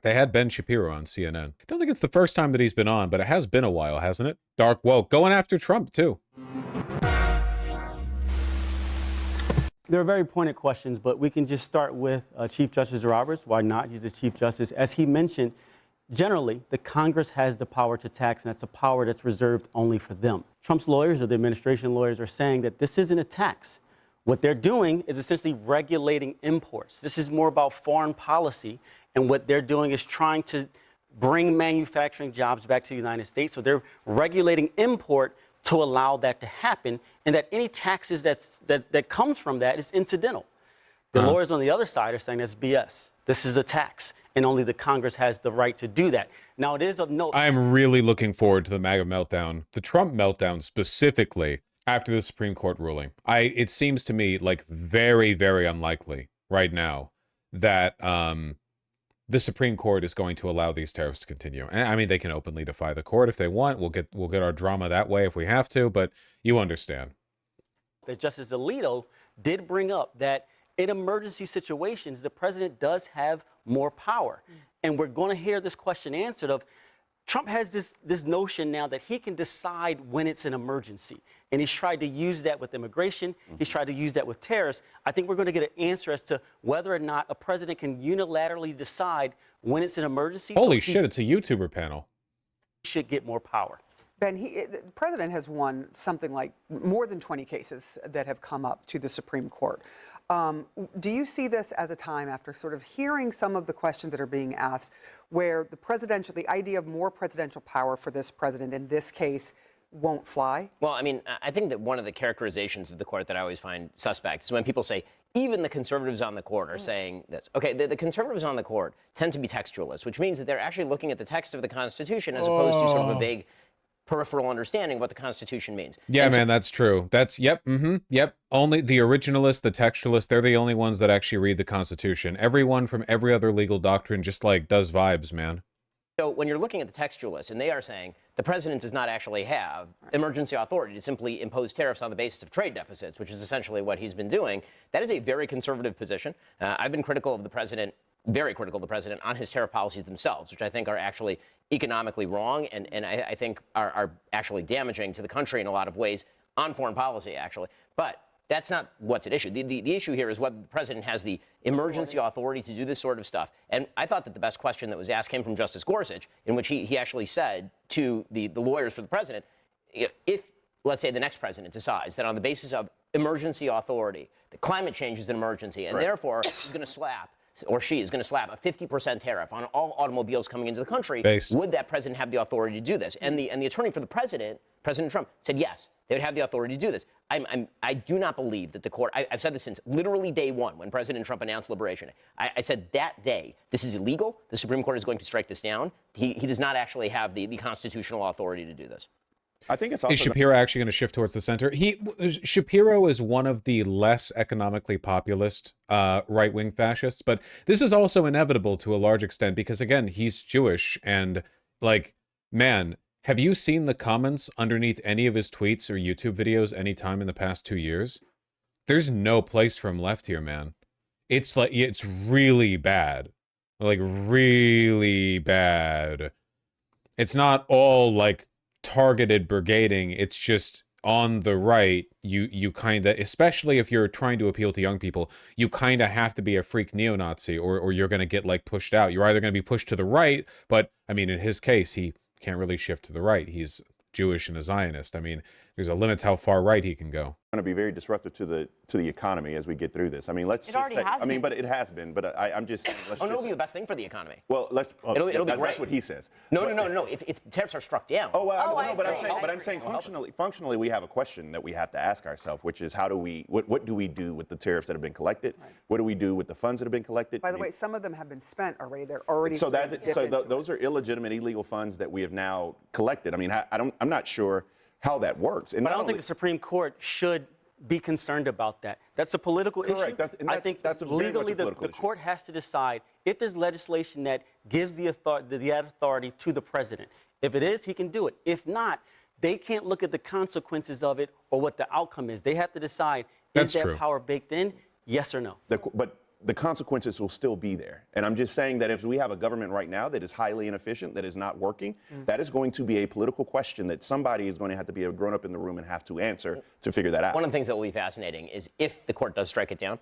They had Ben Shapiro on CNN. I don't think it's the first time that he's been on, but it has been a while, hasn't it? Dark woke. Going after Trump, too. They're very pointed questions, but we can just start with Chief Justice Roberts. Why not? He's the Chief Justice. As he mentioned, generally, the Congress has the power to tax, and that's a power that's reserved only for them. Trump's lawyers or the administration lawyers are saying that this isn't a tax. What they're doing is essentially regulating imports. This is more about foreign policy, and what they're doing is trying to bring manufacturing jobs back to the United States. So they're regulating import to allow that to happen, and that any taxes that comes from that is incidental. The lawyers on the other side are saying that's BS. This is a tax, and only the Congress has the right to do that. Now, it is of note. I'm really looking forward to the MAGA meltdown, the Trump meltdown specifically after the Supreme Court ruling. It seems to me like very, very unlikely right now that the Supreme Court is going to allow these tariffs to continue. And I mean, they can openly defy the court if they want. We'll get our drama that way if we have to, but you understand. That Justice Alito did bring up that in emergency situations, the president does have more power. And we're going to hear this question answered of, Trump has this notion now that he can decide when it's an emergency. And he's tried to use that with immigration. He's tried to use that with tariffs. I think we're going to get an answer as to whether or not a president can unilaterally decide when it's an emergency. Holy shit, it's a YouTuber panel. He should get more power. Ben, the president has won something like more than 20 cases that have come up to the Supreme Court. Do you see this as a time, after sort of hearing some of the questions that are being asked, where the idea of more presidential power for this president in this case won't fly? Well, I mean, I think that one of the characterizations of the court that I always find suspect is when people say, even the conservatives on the court are saying this. Okay, the conservatives on the court tend to be textualists, which means that they're actually looking at the text of the Constitution as opposed to sort of a vague peripheral understanding of what the Constitution means. Yeah, man, that's true. That's, yep. Only the originalists, the textualists, they're the only ones that actually read the Constitution. Everyone from every other legal doctrine just, like, does vibes, man. So when you're looking at the textualists, and they are saying the president does not actually have emergency authority to simply impose tariffs on the basis of trade deficits, which is essentially what he's been doing, that is a very conservative position. I've been critical of the president, very critical of the president on his tariff policies themselves, which I think are actually economically wrong and I think are actually damaging to the country in a lot of ways on foreign policy, actually. But that's not what's at issue. The issue here is whether the president has the emergency authority to do this sort of stuff. And I thought that the best question that was asked came from Justice Gorsuch, in which he actually said to the lawyers for the president, if, let's say, the next president decides that on the basis of emergency authority, that climate change is an emergency, and therefore he's going to slap, or she is going to slap a 50% tariff on all automobiles coming into the country, would that president have the authority to do this? And the attorney for the president, President Trump, said yes, they would have the authority to do this. I do not believe that the court, I've said this since literally day one when President Trump announced Liberation Day. I said that day, this is illegal. The Supreme Court is going to strike this down. He does not actually have the constitutional authority to do this. I think it's also... Is Shapiro actually going to shift towards the center? Shapiro is one of the less economically populist right-wing fascists, but this is also inevitable to a large extent because, again, he's Jewish and, like, man, have you seen the comments underneath any of his tweets or YouTube videos any time in the past 2 years? There's no place for him left here, man. It's like, it's really bad. Like, really bad. It's not all, like, targeted brigading. It's just on the right, you kind of, especially if you're trying to appeal to young people, you kind of have to be a freak neo-Nazi or you're going to get, like, pushed out. You're either going to be pushed to the right, but, I mean, in his case, he can't really shift to the right. He's Jewish and a Zionist. I mean, there's a limit to how far right he can go. Going to be very disruptive to the economy as we get through this. I mean, let's just say, I mean, but it has been. But I'm just. Let's it'll be the best thing for the economy. Well, it'll be great. That's what he says. No. If tariffs are struck down. Oh, well, no, but I'm saying functionally, we have a question that we have to ask ourselves, which is how do we, what do we do with the tariffs that have been collected? Right. What do we do with the funds that have been collected? By the way, some of them have been spent already. They're already. So those are illegitimate, illegal funds that we have now collected. I mean, I'm not sure how that works. And but I don't think the Supreme Court should be concerned about that. That's a political issue. I think that's legally the court has to decide if there's legislation that gives the authority to the president. If it is, he can do it. If not, they can't look at the consequences of it or what the outcome is. They have to decide, is that power baked in? Yes or no? But the consequences will still be there. And I'm just saying that if we have a government right now that is highly inefficient, that is not working, that is going to be a political question that somebody is going to have to be a grown up in the room and have to answer to figure that out. One of the things that will be fascinating is if the court does strike it down,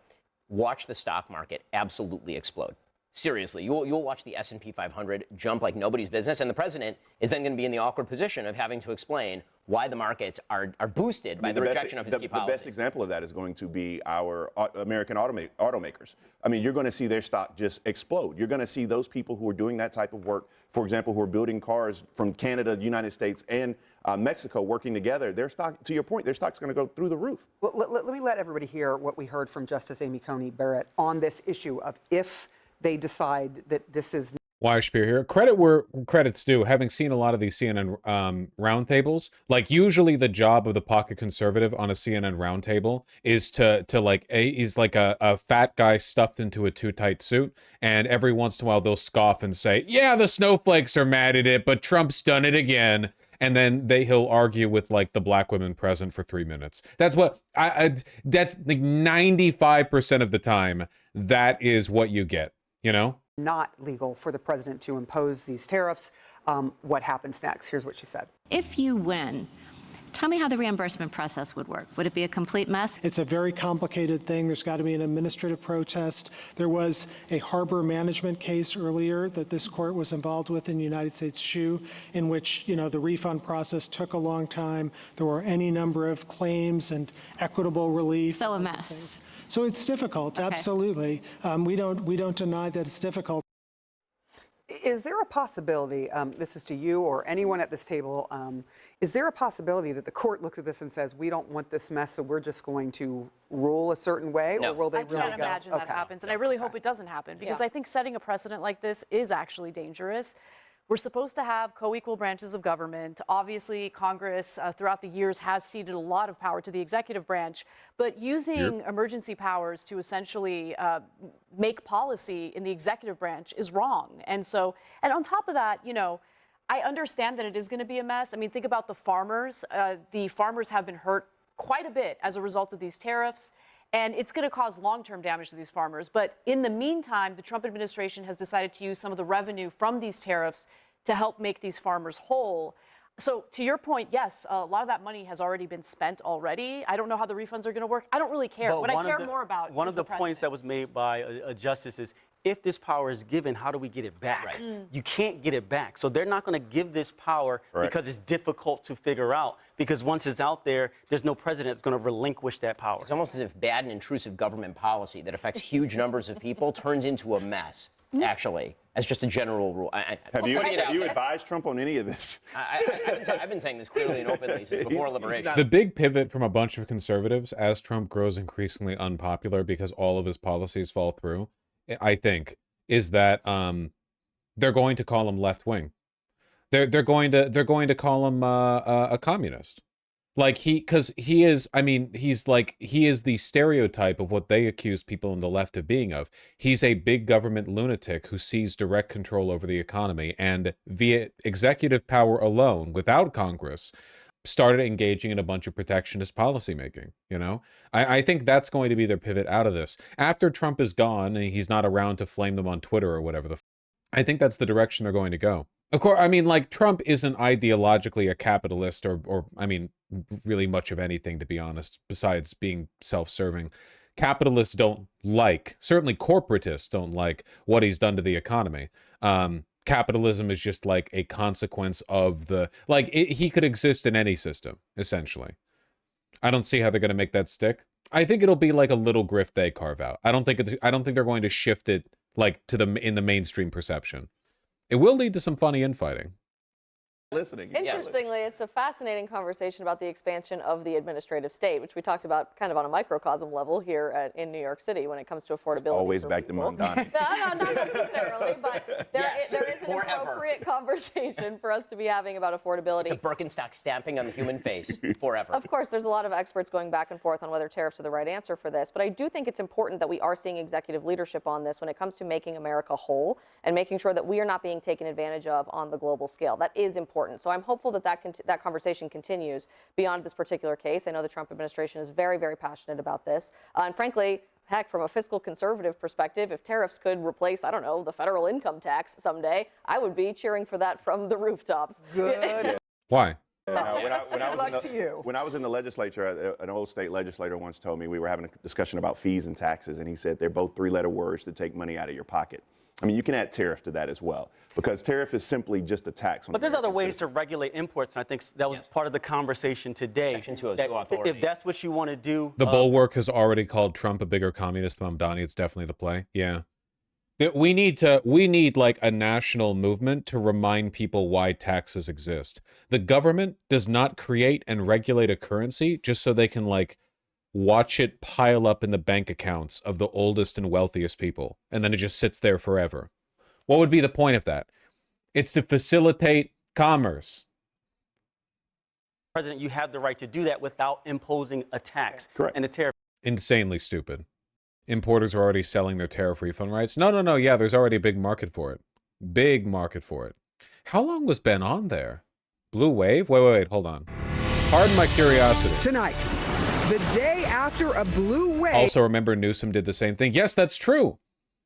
watch the stock market absolutely explode. Seriously, you'll watch the S&P 500 jump like nobody's business, and the president is then going to be in the awkward position of having to explain why the markets are boosted by the rejection of his key policies. The best example of that is going to be our American automakers. I mean, you're going to see their stock just explode. You're going to see those people who are doing that type of work, for example, who are building cars from Canada, United States, and Mexico working together, their stock, to your point, their stock's going to go through the roof. Well, let me let everybody hear what we heard from Justice Amy Coney Barrett on this issue of if they decide that this is. Why Shapiro here? Credit where credit's due. Having seen a lot of these CNN roundtables, like usually the job of the pocket conservative on a CNN roundtable is to like he's like a fat guy stuffed into a too tight suit, and every once in a while they'll scoff and say, "Yeah, the snowflakes are mad at it, but Trump's done it again." And then he'll argue with like the black women present for 3 minutes. That's what that's like 95% of the time. That is what you get. You know, not legal for the president to impose these tariffs. What happens next? Here's what she said. If you win, tell me how the reimbursement process would work. Would it be a complete mess? It's a very complicated thing. There's got to be an administrative protest. There was a harbor management case earlier that this court was involved with in the United States Shoe, in which, you know, the refund process took a long time. There were any number of claims and equitable relief. So a mess. So it's difficult, okay. Absolutely. We don't deny that it's difficult. Is there a possibility, this is to you or anyone at this table, is there a possibility that the court looks at this and says, we don't want this mess, so we're just going to rule a certain way? No. Or will they I really can't go? imagine that happens, and I really hope it doesn't happen, because I think setting a precedent like this is actually dangerous. We're supposed to have co-equal branches of government. Obviously, Congress throughout the years has ceded a lot of power to the executive branch, but using emergency powers to essentially make policy in the executive branch is wrong. And on top of that, you know, I understand that it is going to be a mess. I mean, think about the farmers. The farmers have been hurt quite a bit as a result of these tariffs. And it's going to cause long-term damage to these farmers. But in the meantime, the Trump administration has decided to use some of the revenue from these tariffs to help make these farmers whole. So to your point, yes, a lot of that money has already been spent already. I don't know how the refunds are going to work. I don't really care. But what I care more about one is of the points precedent. that was made by a justice is, if this power is given, how do we get it back? Right. You can't get it back. So they're not going to give this power because it's difficult to figure out. Because once it's out there, there's no president that's going to relinquish that power. It's almost as if bad and intrusive government policy that affects huge numbers of people turns into a mess, actually, as just a general rule. Have you advised Trump on any of this? I've been saying this clearly and openly since before liberation. the big pivot from a bunch of conservatives as Trump grows increasingly unpopular because all of his policies fall through, I think, is that they're going to call him left wing. They're going to call him a communist. Like because he is, I mean, he is the stereotype of what they accuse people on the left of being of. He's a big government lunatic who sees direct control over the economy and via executive power alone, without Congress, started engaging in a bunch of protectionist policymaking. You know, I think that's going to be their pivot out of this. After Trump is gone and he's not around to flame them on Twitter or whatever I think that's the direction they're going to go. Of course, I mean, like, Trump isn't ideologically a capitalist or I mean, really much of anything, to be honest, besides being self-serving. Capitalists don't like, certainly corporatists don't like what he's done to the economy. Capitalism is just like a consequence of he could exist in any system, essentially. I don't see how they're going to make that stick. I think it'll be like a little grift they carve out. I don't think they're going to shift it like in the mainstream perception. It will lead to some funny infighting. Listening. Interestingly, it's a fascinating conversation about the expansion of the administrative state, which we talked about kind of on a microcosm level here in New York City when it comes to affordability. Always back to Mandani. No, not necessarily, but there is an appropriate conversation for us to be having about affordability. It's a Birkenstock stamping on the human face forever. Of course, there's a lot of experts going back and forth on whether tariffs are the right answer for this, but I do think it's important that we are seeing executive leadership on this when it comes to making America whole and making sure that we are not being taken advantage of on the global scale. That is important. So I'm hopeful that that conversation continues beyond this particular case. I know the Trump administration is very, very passionate about this. And frankly, Heck, from a fiscal conservative perspective, if tariffs could replace, I don't know, the federal income tax someday, I would be cheering for that from the rooftops. Good. Why? When I was in the legislature, an old state legislator once told me, we were having a discussion about fees and taxes, and he said they're both three-letter words that take money out of your pocket. I mean, you can add tariff to that as well, because tariff is simply just a tax on But there's other American ways citizens. to regulate imports, and I think that was part of the conversation today. Section 202 authority. If that's what you want to do. The Bulwark has already called Trump a bigger communist than Mandani. It's definitely the play. Yeah. We need like a national movement to remind people why taxes exist. The government does not create and regulate a currency just so they can like watch it pile up in the bank accounts of the oldest and wealthiest people, and then it just sits there forever. What would be the point of that? It's to facilitate commerce. President, you have the right to do that without imposing a tax. Correct. And a tariff. Insanely stupid. Importers are already selling their tariff refund rights. No. Yeah, there's already a big market for it. Big market for it. How long was Ben on there? Blue Wave? Wait, hold on. Pardon my curiosity. Tonight, the day after a blue wave. Also, remember Newsom did the same thing. Yes, that's true.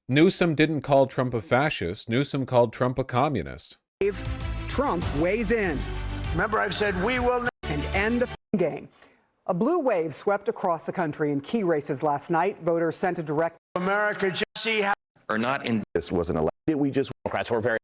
Newsom didn't call Trump a fascist. Newsom called Trump a communist. Trump weighs in. Remember, I've said we will not. And end the game. A blue wave swept across the country in key races last night. Voters sent a direct. America just see how. Or not in. This wasn't elected. We just Democrats were very.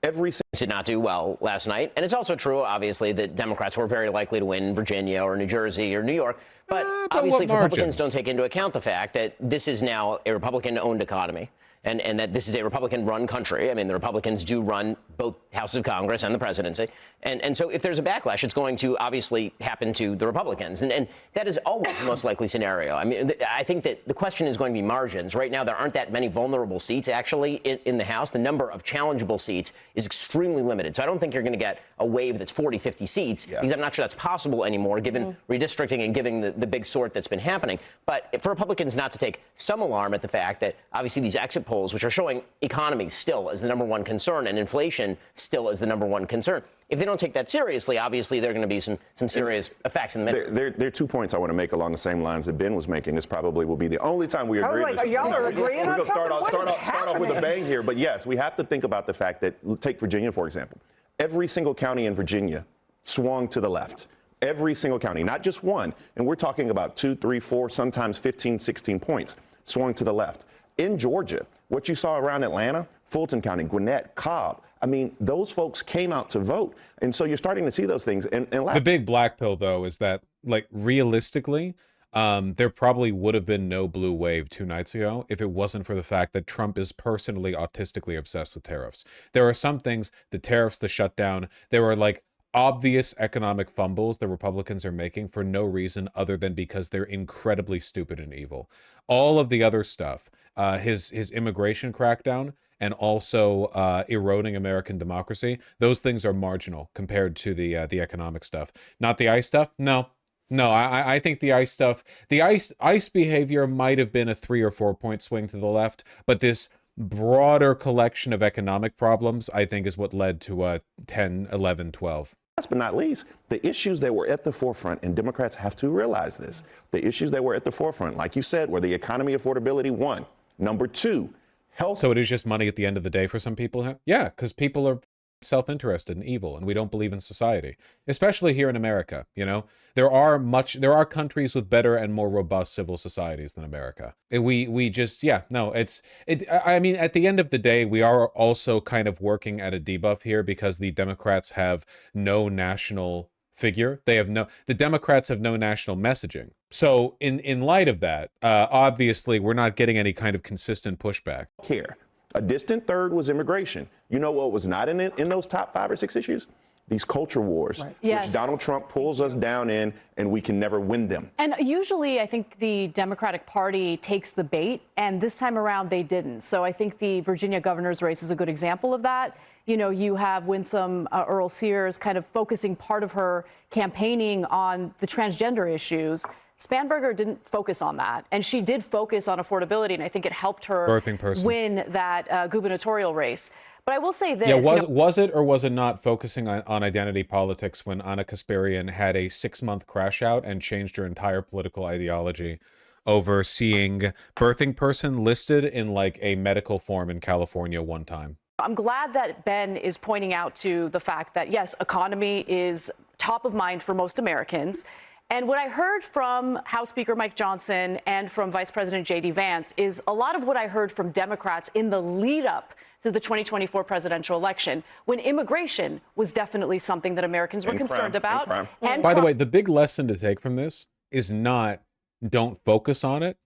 every Did not do well last night. And it's also true, obviously, that Democrats were very likely to win Virginia or New Jersey or New York. But obviously, what Republicans margins? don't take into account the fact that this is now a Republican-owned economy. And that this is a Republican-run country. I mean, the Republicans do run both houses of Congress and the presidency. And so if there's a backlash, it's going to obviously happen to the Republicans. And that is always the most likely scenario. I mean, I think that the question is going to be margins. Right now, there aren't that many vulnerable seats, actually, in the House. The number of challengeable seats is extremely limited. So I don't think you're going to get a wave that's 40, 50 seats, because I'm not sure that's possible anymore, given redistricting and given the big sort that's been happening. But for Republicans not to take some alarm at the fact that, obviously, these exit polls, which are showing economy still as the number one concern and inflation still as the number one concern. If they don't take that seriously, obviously there are going to be some serious effects in the middle. There are 2 points I want to make along the same lines that Ben was making. This probably will be the only time we agree. like, y'all are agreeing on We're something? going to start off with a happening? bang here. But yes, we have to think about the fact that, take Virginia, for example. Every single county in Virginia swung to the left. Every single county, not just one. And we're talking about 2, 3, 4, sometimes 15, 16 points swung to the left. In Georgia, what you saw around Atlanta, Fulton County, Gwinnett, Cobb, I mean, those folks came out to vote. And so you're starting to see those things. And The big black pill, though, is that, like, realistically, there probably would have been no blue wave 2 nights ago if it wasn't for the fact that Trump is personally autistically obsessed with tariffs. There are some things, the tariffs, the shutdown, there are, like, obvious economic fumbles the Republicans are making for no reason other than because they're incredibly stupid and evil. All of the other stuff, his immigration crackdown and also eroding American democracy, those things are marginal compared to the economic stuff. Not the ICE stuff? No. I think the ICE stuff, the ICE behavior might have been a 3 or 4 point swing to the left, but this broader collection of economic problems, I think, is what led to 10, 11, 12. last but not least, the issues that were at the forefront, and Democrats have to realize this, the issues that were at the forefront, like you said, were the economy, affordability, 1. Number 2, health. So it is just money at the end of the day for some people? Huh? Yeah, because people are self-interested and evil, and we don't believe in society, especially here in America. You know, there are countries with better and more robust civil societies than America. I mean, at the end of the day, we are also kind of working at a debuff here because the Democrats have no national figure. The Democrats have no national messaging. So in light of that, obviously we're not getting any kind of consistent pushback. Care. A distant third was immigration. You know what was not in those top 5 or 6 issues? These culture wars, Yes. which Donald Trump pulls us down in, and we can never win them. And usually I think the Democratic Party takes the bait, and this time around they didn't. So I think the Virginia governor's race is a good example of that. You know, you have Winsome Earl Sears kind of focusing part of her campaigning on the transgender issues. Spanberger didn't focus on that, and she did focus on affordability, and I think it helped her Birthing person. win that gubernatorial race. But I will say this. Yeah, was it or was it not focusing on identity politics when Anna Kasparian had a 6-month crash out and changed her entire political ideology over seeing birthing person listed in like a medical form in California one time. I'm glad that Ben is pointing out to the fact that, yes, economy is top of mind for most Americans. And what I heard from House Speaker Mike Johnson and from Vice President J.D. Vance is a lot of what I heard from Democrats in the lead up to the 2024 presidential election, when immigration was definitely something that Americans were concerned about. And by the way, the big lesson to take from this is not don't focus on it.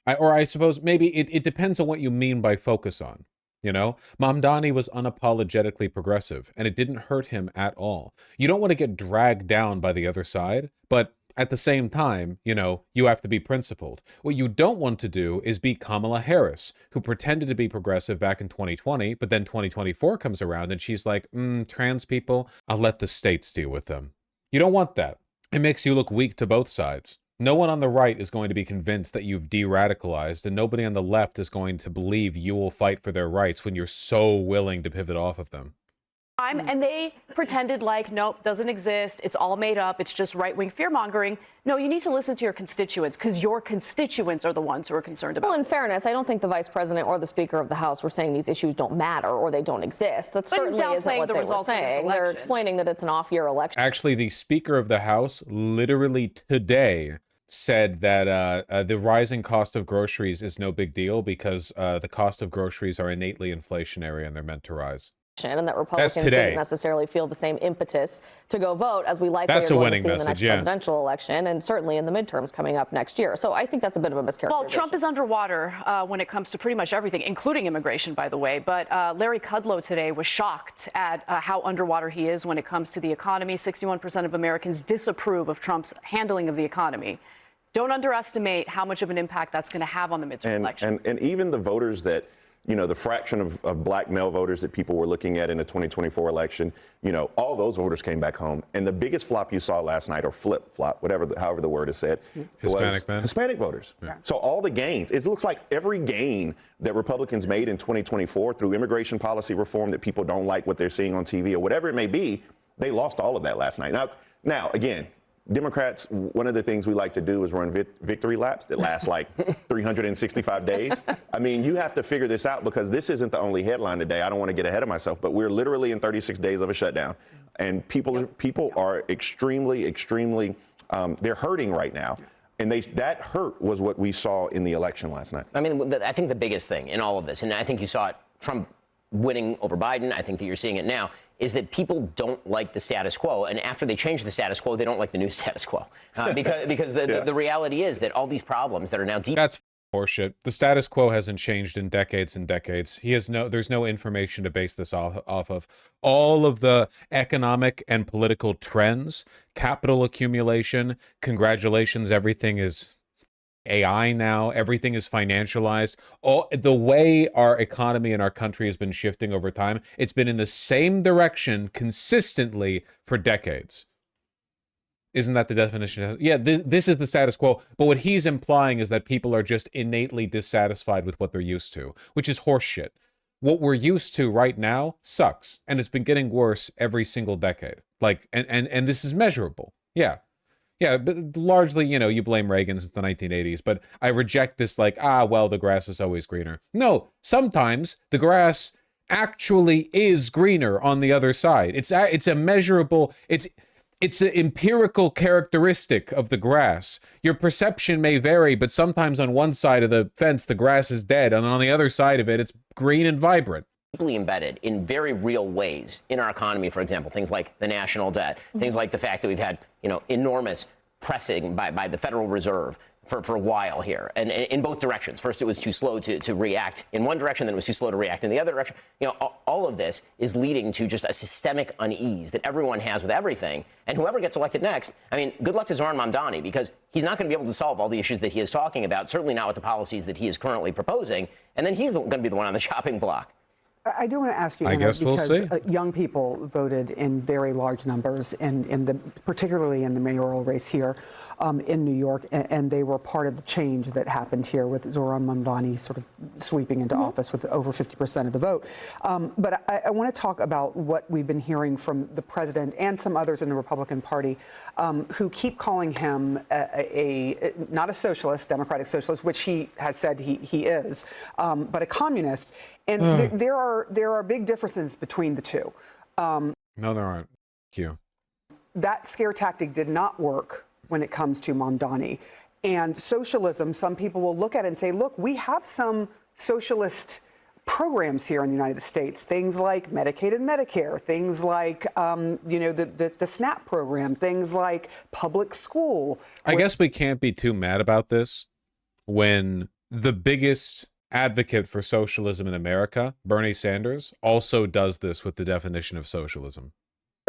I suppose maybe it depends on what you mean by focus on. You know, Mandani was unapologetically progressive, and it didn't hurt him at all. You don't want to get dragged down by the other side, but at the same time, you know, you have to be principled. What you don't want to do is be Kamala Harris, who pretended to be progressive back in 2020, but then 2024 comes around and she's like, trans people, I'll let the states deal with them. You don't want that. It makes you look weak to both sides. No one on the right is going to be convinced that you've de-radicalized, and nobody on the left is going to believe you will fight for their rights when you're so willing to pivot off of them. And they pretended like, nope, doesn't exist. It's all made up. It's just right-wing fear-mongering. No, you need to listen to your constituents, because your constituents are the ones who are concerned about Well, in this. fairness, I don't think the vice president or the speaker of the House were saying these issues don't matter or they don't exist. That certainly isn't what they were saying. They're explaining that it's an off-year election. Actually, the Speaker of the House literally today said that the rising cost of groceries is no big deal because the cost of groceries are innately inflationary and they're meant to rise. And that Republicans didn't necessarily feel the same impetus to go vote as we likely are going to see in the next presidential election and certainly in the midterms coming up next year. So I think that's a bit of a mischaracterization. Well, Trump is underwater when it comes to pretty much everything, including immigration, by the way. But Larry Kudlow today was shocked at how underwater he is when it comes to the economy. 61% of Americans disapprove of Trump's handling of the economy. Don't underestimate how much of an impact that's going to have on the midterm elections. And even the voters that, you know, the fraction of black male voters that people were looking at in the 2024 election, you know, all those voters came back home. And the biggest flop you saw last night, or flip-flop, however the word is said, was Hispanic voters. Yeah. So all the gains, it looks like every gain that Republicans made in 2024 through immigration policy reform that people don't like what they're seeing on TV or whatever it may be, they lost all of that last night. Now again, Democrats, one of the things we like to do is run victory laps that last like 365 days. I mean, you have to figure this out because this isn't the only headline today. I don't want to get ahead of myself, but we're literally in 36 days of a shutdown. And people are extremely, they're hurting right now. And that hurt was what we saw in the election last night. I mean, I think the biggest thing in all of this, and I think you saw it, Trump winning over Biden, I think that you're seeing it now, is that people don't like the status quo. And after they change the status quo, they don't like the new status quo. Because the reality is that all these problems that are now deep. That's horseshit. The status quo hasn't changed in decades and decades. There's no information to base this off of. All of the economic and political trends, capital accumulation, congratulations, everything is AI now, everything is financialized. The way our economy and our country has been shifting over time, it's been in the same direction consistently for decades. Isn't that the definition? Yeah, this is the status quo. But what he's implying is that people are just innately dissatisfied with what they're used to, which is horseshit. What we're used to right now sucks, and it's been getting worse every single decade. Like, and this is measurable. Yeah, but largely, you know, you blame Reagan since the 1980s, but I reject this like, well, the grass is always greener. No, sometimes the grass actually is greener on the other side. It's a measurable, it's an empirical characteristic of the grass. Your perception may vary, but sometimes on one side of the fence, the grass is dead, and on the other side of it, it's green and vibrant. Deeply embedded in very real ways in our economy, for example, things like the national debt, things like the fact that we've had, you know, enormous pressing by the Federal Reserve for a while here, and in both directions. First, it was too slow to react in one direction, then it was too slow to react in the other direction. You know, all of this is leading to just a systemic unease that everyone has with everything. And whoever gets elected next, I mean, good luck to Zoran Mandani, because he's not going to be able to solve all the issues that he is talking about, certainly not with the policies that he is currently proposing, and then he's going to be the one on the chopping block. I do want to ask you, I Anna, guess we'll because see. Young people voted in very large numbers, particularly in the mayoral race here in New York, and they were part of the change that happened here with Zohran Mamdani sort of sweeping into office with over 50% of the vote. But I want to talk about what we've been hearing from the president and some others in the Republican Party who keep calling him not a socialist, democratic socialist, which he has said he is, but a communist. And there are big differences between the two. No, there aren't. Thank you. That scare tactic did not work when it comes to Mandani. And socialism, some people will look at it and say, look, we have some socialist programs here in the United States, things like Medicaid and Medicare, things like, the SNAP program, things like public school. I guess we can't be too mad about this when the biggest advocate for socialism in America, Bernie Sanders, also does this with the definition of socialism.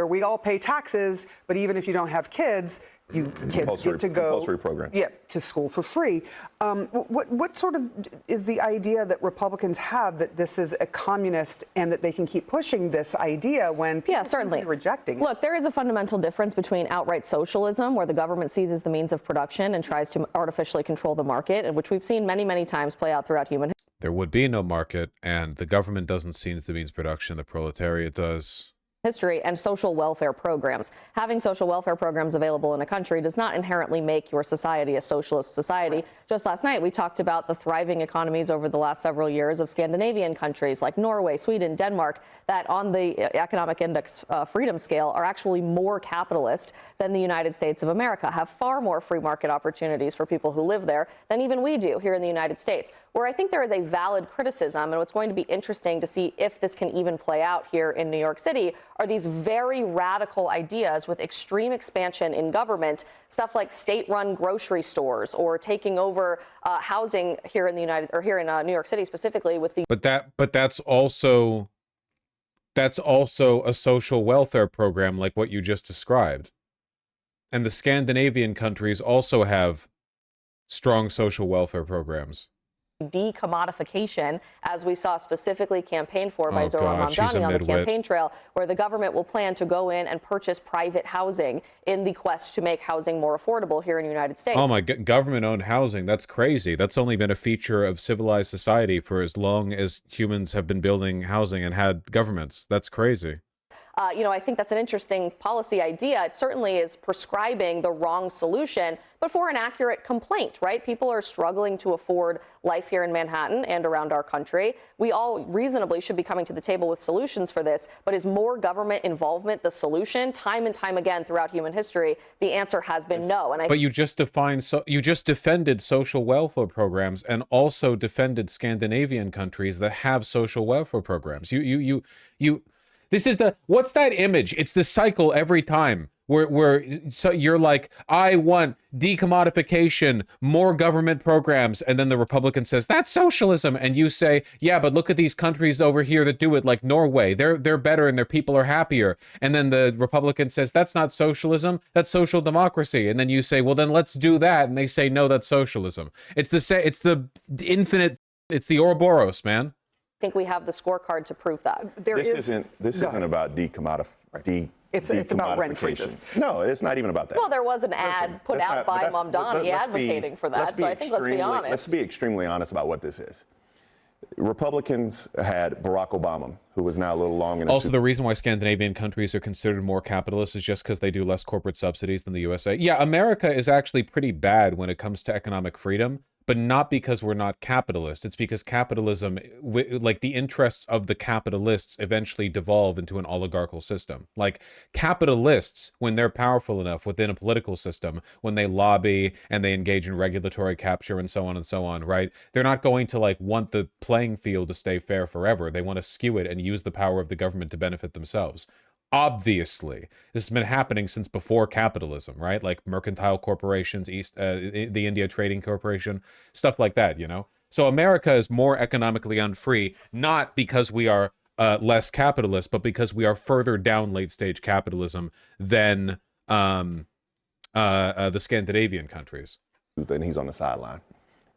We all pay taxes, but even if you don't have kids kids get to go compulsory program. To school for free. What sort of is the idea that Republicans have that this is a communist and that they can keep pushing this idea when people certainly are rejecting it? Look, there is a fundamental difference between outright socialism, where the government seizes the means of production and tries to artificially control the market, and which we've seen many, many times play out throughout human history. There would be no market, and the government doesn't seize the means of production, the proletariat does. And social welfare programs. Having social welfare programs available in a country does not inherently make your society a socialist society. Right. Just last night, we talked about the thriving economies over the last several years of Scandinavian countries like Norway, Sweden, Denmark, that on the economic index freedom scale are actually more capitalist than the United States of America, have far more free market opportunities for people who live there than even we do here in the United States. Where I think there is a valid criticism, and what's going to be interesting to see if this can even play out here in New York City, are these very radical ideas with extreme expansion in government, stuff like state-run grocery stores or taking over housing here in New York City specifically with the. But that's also a social welfare program like what you just described, and the Scandinavian countries also have strong social welfare programs. Decommodification, as we saw specifically campaigned for by Zohran Mamdani on the campaign trail, where the government will plan to go in and purchase private housing in the quest to make housing more affordable here in the United States. Oh my, government-owned housing, that's crazy. That's only been a feature of civilized society for as long as humans have been building housing and had governments. That's crazy. I think that's an interesting policy idea. It certainly is prescribing the wrong solution, but for an accurate complaint, right? People are struggling to afford life here in Manhattan and around our country. We all reasonably should be coming to the table with solutions for this, but is more government involvement the solution? Time and time again throughout human history, the answer has been no. And but you just defended social welfare programs and also defended Scandinavian countries that have social welfare programs. This is what's that image? It's the cycle every time where so you're like, I want decommodification, more government programs, and then the Republican says, that's socialism. And you say, yeah, but look at these countries over here that do it, like Norway. They're better and their people are happier. And then the Republican says, that's not socialism, that's social democracy. And then you say, well, then let's do that. And they say, no, that's socialism. It's the Ouroboros, man. I think we have the scorecard to prove that. This isn't about decommodification. It's about rent freezes. No, it's not even about that. Well, there was an ad put out by Mamdani advocating for that, so I think let's be honest. Let's be extremely honest about what this is. Republicans had Barack Obama, who was now a little long. Also, the reason why Scandinavian countries are considered more capitalist is just because they do less corporate subsidies than the USA. Yeah, America is actually pretty bad when it comes to economic freedom, but not because we're not capitalist. It's because capitalism, like the interests of the capitalists, eventually devolve into an oligarchical system. Like capitalists, when they're powerful enough within a political system, when they lobby and they engage in regulatory capture and so on, right? They're not going to like want the playing field to stay fair forever. They want to skew it and use the power of the government to benefit themselves. Obviously, this has been happening since before capitalism, right? Like mercantile corporations, the India Trading Corporation, stuff like that, you know? So America is more economically unfree, not because we are less capitalist, but because we are further down late-stage capitalism than the Scandinavian countries. And he's on the sideline.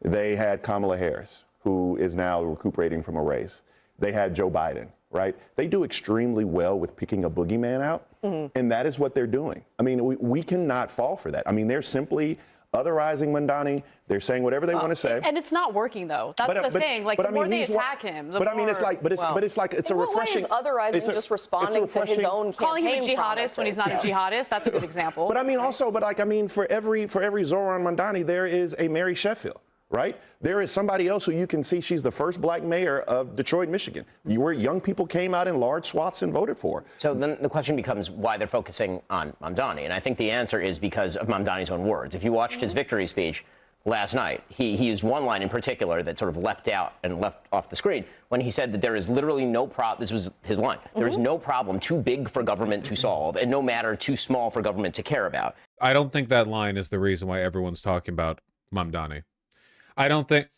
They had Kamala Harris, who is now recuperating from a race. they had Joe Biden, right? They do extremely well with picking a boogeyman out, and that is what they're doing. I mean, we cannot fall for that. I mean, they're simply otherizing Mandani. They're saying whatever they want to say. And it's not working, though. That's the thing. Like, the more they attack him, the more... I mean, it's like, it's a refreshing... In what way is otherizing just responding to his own campaign calling him a jihadist promises? when he's not a jihadist? That's a good example. But I mean, also, for every Zoran Mandani, there is a Mary Sheffield, right? There is somebody else who you can see. She's the first black mayor of Detroit, Michigan, where young people came out in large swaths and voted for. So then the question becomes why they're focusing on Mamdani. And I think the answer is because of Mamdani's own words. If you watched his victory speech last night, he used one line in particular that sort of leapt out and left off the screen when he said that there is literally no problem. This was his line. There is no problem too big for government to solve and no matter too small for government to care about. I don't think that line is the reason why everyone's talking about Mamdani. I don't think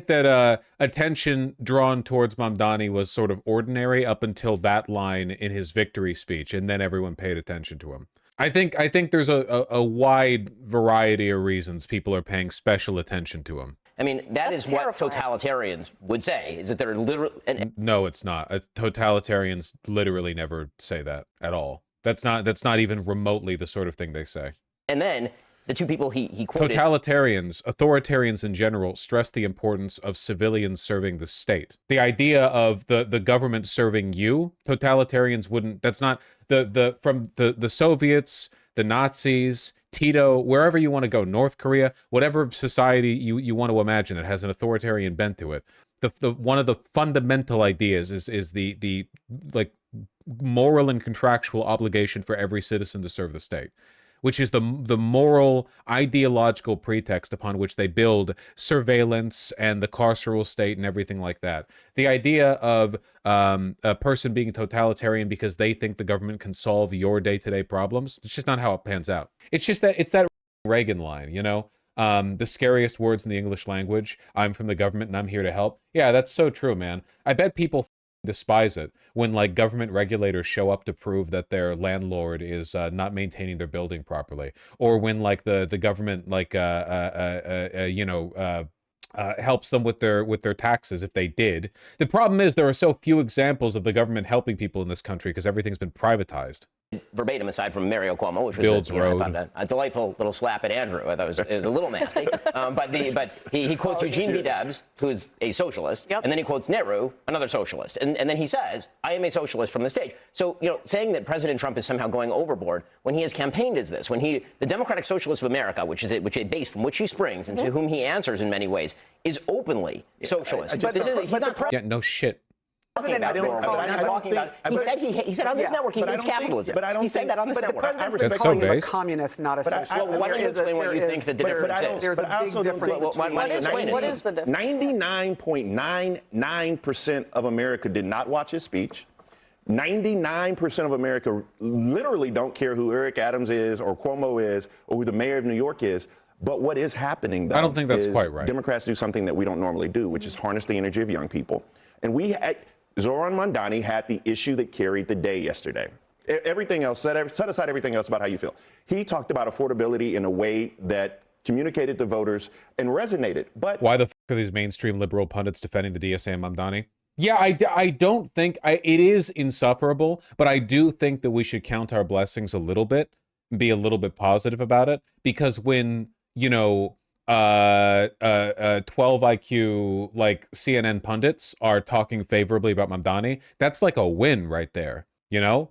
that attention drawn towards Mamdani was sort of ordinary up until that line in his victory speech, and then everyone paid attention to him. I think there's a wide variety of reasons people are paying special attention to him. I mean, that's what totalitarians would say, is that they're literally... No, it's not. Totalitarians literally never say that at all. That's not even remotely the sort of thing they say. And then the two people he quoted... Authoritarians in general, stress the importance of civilians serving the state. The idea of the government serving you, totalitarians wouldn't... That's not... From the Soviets, the Nazis, Tito, wherever you want to go, North Korea, whatever society you want to imagine that has an authoritarian bent to it, the one of the fundamental ideas is the like moral and contractual obligation for every citizen to serve the state, which is the moral ideological pretext upon which they build surveillance and the carceral state and everything like that. The idea of a person being totalitarian because they think the government can solve your day-to-day problems, it's just not how it pans out. It's that Reagan line, you know? The scariest words in the English language, I'm from the government and I'm here to help. Yeah, that's so true, man. I bet people despise it when like government regulators show up to prove that their landlord is not maintaining their building properly, or when like the government like helps them with their taxes if they did. The problem is there are so few examples of the government helping people in this country because everything's been privatized. Verbatim, aside from Mario Cuomo, which was a delightful little slap at Andrew. I thought it was a little nasty. But he quotes Eugene V. Debs, who's a socialist, and then he quotes Nehru, another socialist. And then he says, I am a socialist from the stage. So, saying that President Trump is somehow going overboard when he has campaigned as this, when the Democratic Socialists of America, which is a base from which he springs and to whom he answers in many ways, is openly socialist. No shit. He said on this network he hates capitalism. He said that on this network. That's calling so him a base. communist, not a socialist. Well, why don't you explain what you think the difference is? There's a big difference. What is the difference? 99.99% of America did not watch his speech. 99% of America literally don't care who Eric Adams is or Cuomo is or who the mayor of New York is. But what is happening, though, I don't think that's quite right. Democrats do something that we don't normally do, which is harness the energy of young people. And Zoran Mandani had the issue that carried the day yesterday. Everything else, set aside everything else about how you feel. He talked about affordability in a way that communicated to voters and resonated. But why the fuck are these mainstream liberal pundits defending the DSA and Mamdani? Yeah, I don't think it is insufferable, but I do think that we should count our blessings a little bit, be a little bit positive about it, because when 12 IQ like CNN pundits are talking favorably about Mandani, that's like a win right there.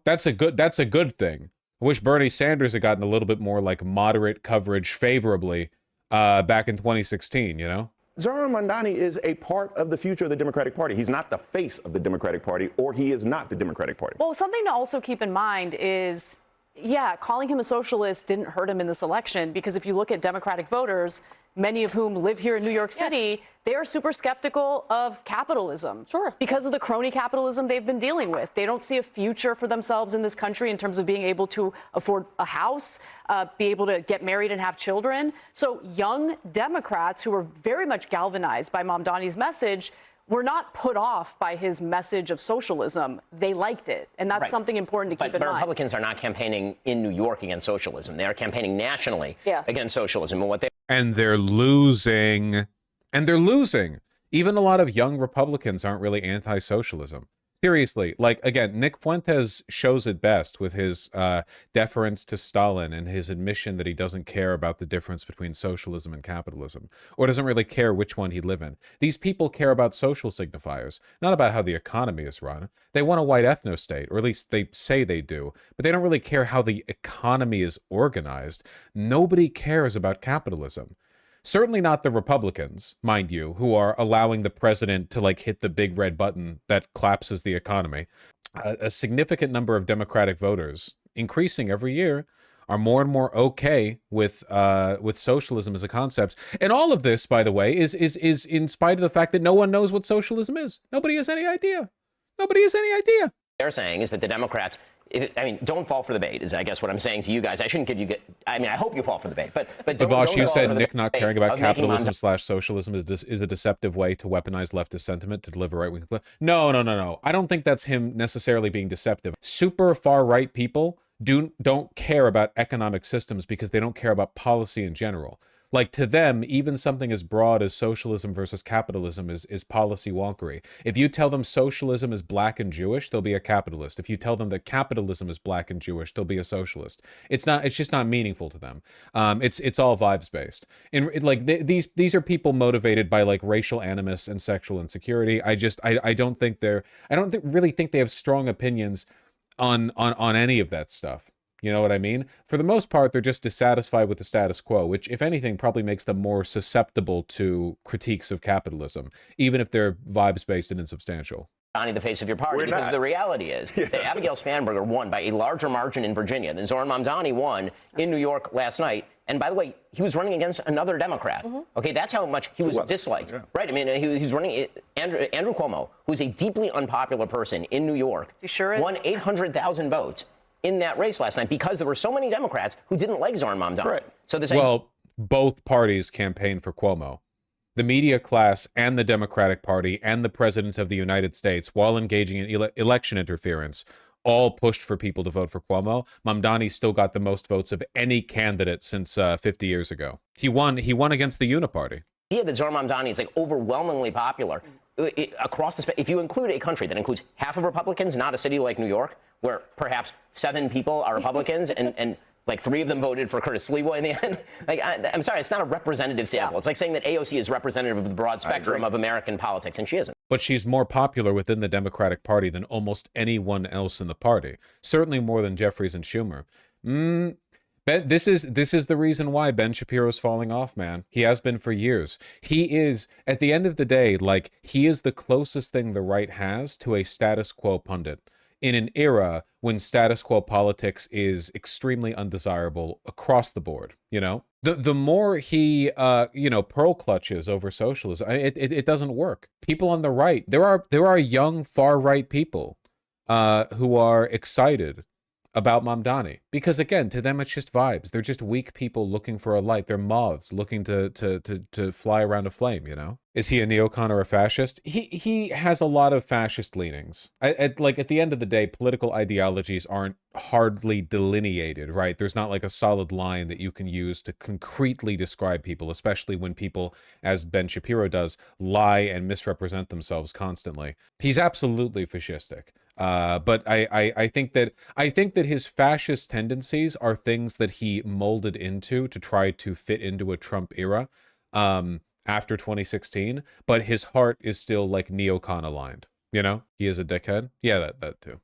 That's a good thing. I wish Bernie Sanders had gotten a little bit more like moderate coverage favorably back in 2016, Zoran Mandani is a part of the future of the Democratic Party. He's not the face of the Democratic Party, or he is not the Democratic Party. Well, something to also keep in mind is, calling him a socialist didn't hurt him in this election, because if you look at Democratic voters, many of whom live here in New York City, they are super skeptical of capitalism. Sure. Because of the crony capitalism they've been dealing with. They don't see a future for themselves in this country in terms of being able to afford a house, be able to get married and have children. So young Democrats who were very much galvanized by Mamdani's message were not put off by his message of socialism. They liked it. And that's something important to keep in mind. But Republicans are not campaigning in New York against socialism. They are campaigning nationally against socialism. And they're losing. Even a lot of young Republicans aren't really anti-socialism. Seriously, like, again, Nick Fuentes shows it best with his deference to Stalin and his admission that he doesn't care about the difference between socialism and capitalism, or doesn't really care which one he'd live in. These people care about social signifiers, not about how the economy is run. They want a white ethno-state, or at least they say they do, but they don't really care how the economy is organized. Nobody cares about capitalism. Certainly not the Republicans, mind you, who are allowing the president to like hit the big red button that collapses the economy. A significant number of Democratic voters, increasing every year, are more and more okay with socialism as a concept. And all of this, by the way, is in spite of the fact that no one knows what socialism is. Nobody has any idea. Nobody has any idea. They're saying is that the Democrats, don't fall for the bait, is I guess what I'm saying to you guys. I shouldn't give you, I hope you fall for the bait, but Devash, you said Nick not caring about capitalism / socialism is a deceptive way to weaponize leftist sentiment to deliver right-wing. No. I don't think that's him necessarily being deceptive. Super far-right people don't care about economic systems because they don't care about policy in general. Like, to them, even something as broad as socialism versus capitalism is policy wonkery. If you tell them socialism is black and Jewish, they'll be a capitalist. If you tell them that capitalism is black and Jewish, they'll be a socialist. It's just not meaningful to them. It's all vibes based. And these are people motivated by like racial animus and sexual insecurity. I don't really think they have strong opinions on any of that stuff. You know what I mean? For the most part, they're just dissatisfied with the status quo, which, if anything, probably makes them more susceptible to critiques of capitalism, even if they're vibes-based and insubstantial. Mandani, the face of your party, because the reality is that Abigail Spanberger won by a larger margin in Virginia than Zoran Mandani won in New York last night. And by the way, he was running against another Democrat. Okay, that's how much he was disliked, right? I mean, he's running Andrew Cuomo, who's a deeply unpopular person in New York. He sure is. Won 800,000 votes in that race last night because there were so many Democrats who didn't like Zoran Mandani. Right. So well, both parties campaigned for Cuomo. The media class and the Democratic Party and the President of the United States, while engaging in election interference, all pushed for people to vote for Cuomo. Mamdani still got the most votes of any candidate since 50 years ago. He won against the Uniparty. The idea that Zoran Mandani is like overwhelmingly popular across the if you include a country that includes half of Republicans, not a city like New York, where perhaps 7 people are Republicans and like 3 of them voted for Curtis Sliwa in the end. Like, I'm sorry, it's not a representative sample. It's like saying that AOC is representative of the broad spectrum of American politics, and she isn't. But she's more popular within the Democratic Party than almost anyone else in the party. Certainly more than Jeffries and Schumer. This is the reason why Ben Shapiro's falling off, man. He has been for years. He is, at the end of the day, like, he is the closest thing the right has to a status quo pundit in an era when status quo politics is extremely undesirable across the board. You know, the more he pearl clutches over socialism, it doesn't work. People on the right, there are young far right people who are excited about Mamdani, because again, to them it's just vibes. They're just weak people looking for a light. They're moths looking to fly around a flame, you know? Is he a neocon or a fascist? He has a lot of fascist leanings. At the end of the day, political ideologies aren't hardly delineated, right? There's not like a solid line that you can use to concretely describe people, especially when people, as Ben Shapiro does, lie and misrepresent themselves constantly. He's absolutely fascistic. But I think that his fascist tendencies are things that he molded into to try to fit into a Trump era after 2016. But his heart is still like neocon aligned. You know, he is a dickhead. Yeah, that too.